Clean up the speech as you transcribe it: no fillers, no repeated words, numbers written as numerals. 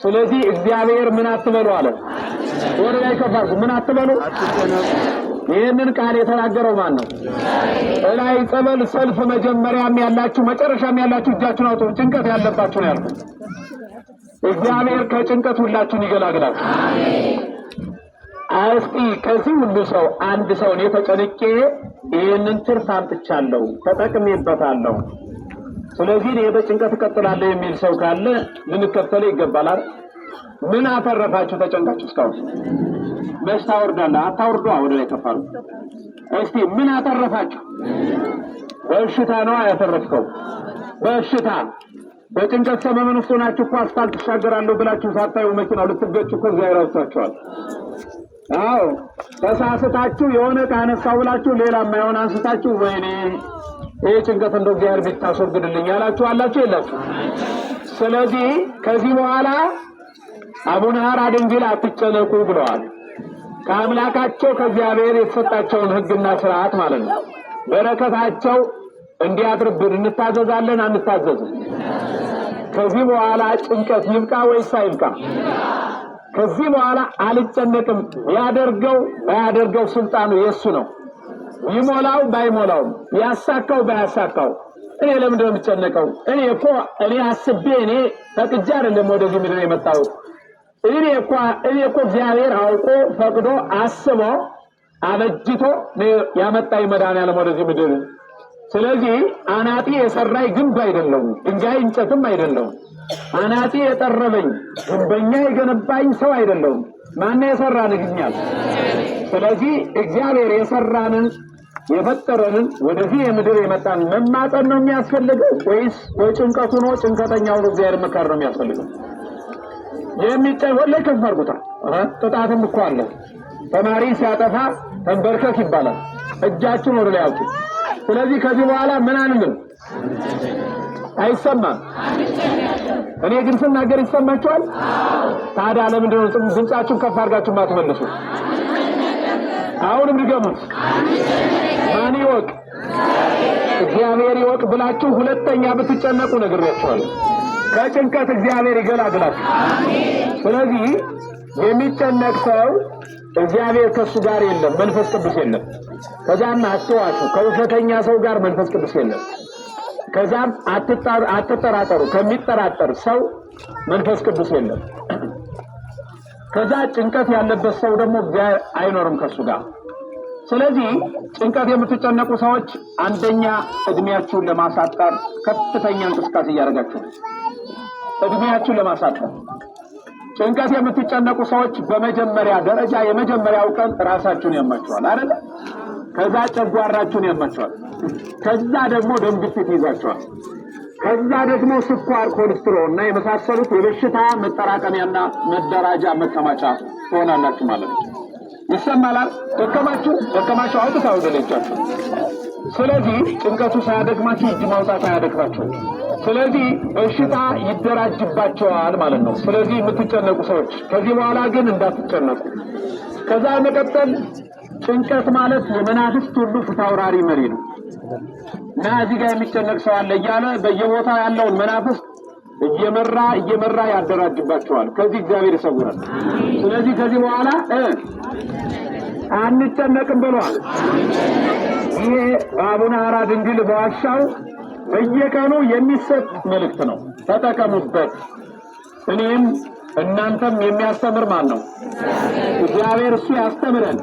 ስለዚህ እግዚአብሔር ምን አትበሉ አለ ወደ ላይ ከፋርኩ ምን አትበሉ ይሄንን ቃል የተናገረው ማን ነው ላይ ጸበል ሰልፍ መጀመሪያም ያላችሁ መጨረሻም ያላችሁ እጃችሁን አውጡ ጭንቀት ያለባችሁ ነው ያልኩት እግዚአብሔር ከጭንቀት ሁላችሁን ይገላግላችሁ አሜን አስቲ ከዚህ ሁሉ ሰው አንድ ሰው ነው ተጨንቄ ይሄንን ትርፍ አምጥቻለሁ ተጠቅሜበታለሁ ስለዚህ እኔ በጭንቀት እቀጥላለሁ የሚል ሰው ካለ ልንከተለ ይገባል ምን አተረፋችሁ ተጨንቃችሁ እስካሁን መስታወርዳላ አታወርዱ ወደ ላይ ተፋሩ እስቲ ምን አተረፋችሁ በሽታ ነው ያተረፍከው በሽታ በጭንቀት ሰመመን ውስጥ ሆናችሁ አስፋልት ተሻገራለሁ ብላችሁ ሳታዩ መኪናው ልትገጩ ከዚያ ይራውታችኋል አዎ ተሳስታችሁ የሆነ ካነሳው ብላችሁ ሌላ ማይሆን አንስታችሁ ወይኔ ይሄ ጭንቀት እንደው እግዚአብሔር ቢታስወግድልኝ ያላችሁ አላችሁ የላችሁ ስለዚህ ከዚህ በኋላ አቡነ ሐራ ድንግል አትጨነቁ ብለዋል ከአምላካቸው ከእግዚአብሔር የተሰጣቸውን ሕግና ሥርዓት ማለት ነው በረከታቸው እንዲያድርብን እንታዘዛለን አንታዘዝም ከዚህ በኋላ ጭንቀት ይብቃ ወይስ አይብቃ ከዚህ በኋላ አልጨነቅም ያደርገው ስልጣኑ የሱ ነው ይሞላው ባይሞላው ያሳካው ባያሳካው እኔ ለምን እንደምጨነቀው እኔ አስቤ እኔ ፈቅጄ አይደለም ወደዚህ ምድር የመጣው እኔ እኮ እግዚአብሔር አውቆ ፈቅዶ አስቦ አበጅቶ ያመጣኝ መድኃኒዓለም ወደዚህ ምድር ስለዚህ አናጢ የሰራይ ግንብ አይደለም ድንጋይ እንጨትም አይደለም አናጢ የጠረበኝ ግንበኛ የገነባኝ ሰው አይደለም ማን የሰራን ይኛል ስለዚህ እግዚአብሔር የሰራንን የፈጠረንን ወደዚህ የምድር የመጣን መማፀን ነው የሚያስፈልገው ወይስ ወጭንቀቱ ነው ጭንቀተኛው ነው እግዚአብሔር መካር ነው የሚያስፈልገው የሚጠወለ ከፈርጉታ ጥጣትም እኮ አለ ተማሪ ሲያጠፋ ተንበርከክ ይባላል እጃችሁን ወደ ላይ አውጡ ስለዚህ ከዚህ በኋላ ምን አንልም አይሰማም እኔ ግን ስናገር ይሰማችኋል ታዲያ ለምንድን ነው ድምጻችሁን ከፍ አድርጋችሁ ማትመልሱ አሁንም ድገሙት ማን ይወቅ እግዚአብሔር ይወቅ ብላችሁ ሁለተኛ ብትጨነቁ ነግሬያችኋለሁ ከጭንቀት እግዚአብሔር ይገላግላችሁ አሜን ስለዚህ የሚጨነቅ ሰው እግዚአብሔር ከሱ ጋር የለም መንፈስ ቅዱስ የለም ከዛም አትዋሹ ከውሸተኛ ሰው ጋር መንፈስ ቅዱስ የለም ከዛም አትጠራጠሩ ከሚጠራጠር ሰው መንፈስ ቅዱስ የለም ከዛ ጭንቀት ያለበት ሰው ደግሞ እግዚአብሔር አይኖርም ከሱ ጋር ስለዚህ ጭንቀት የምትጨነቁ ሰዎች አንደኛ እድሜያችሁን ለማሳጠር ከፍተኛ እንቅስቃሴ ያደርጋችሁ እድሜያችሁን ለማሳጠር ጭንቀት የምትጨነቁ ሰዎች በመጀመሪያ ደረጃ የመጀመሪያው ቀን ራሳችሁን ያማችኋል አይደል ከዛ ጨጓራችሁን ያማችኋል ከዛ ደግሞ ደም ግፊት ይዛችኋል ከዛ ደግሞ ስኳር ኮሌስትሮል እና የመሳሰሉት የበሽታ መጠራቀሚያና መደራጃ መከማቻ ሆናላችሁ ማለት ነው ይሰማላል ደከማችሁ አውጥታው ወደለቻችሁ ስለዚህ ጭንቀቱ ሳያደክማችሁ እጅ ማውጣት አያደክማችሁ ስለዚህ በሽታ ይደራጅባቸዋል ማለት ነው ስለዚህ የምትጨነቁ ሰዎች ከዚህ በኋላ ግን እንዳትጨነቁ ከዛ መቀጠል ጭንቀት ማለት የመናፍስት ሁሉ ፍታውራሪ መሪ ነው እና እዚህ ጋር የሚጨነቅ ሰው አለ እያለ በየቦታው ያለውን መናፍስት እየመራ ያደራጅባቸዋል ከዚህ እግዚአብሔር ይሰውራል ስለዚህ ከዚህ በኋላ አንጨነቅም ብሏል ይሄ አቡነ ሐራ ድንግል በዋሻው በየቀኑ የሚሰጥ መልእክት ነው ተጠቀሙበት እኔም እናንተም የሚያስተምር ማን ነው እግዚአብሔር እሱ ያስተምረን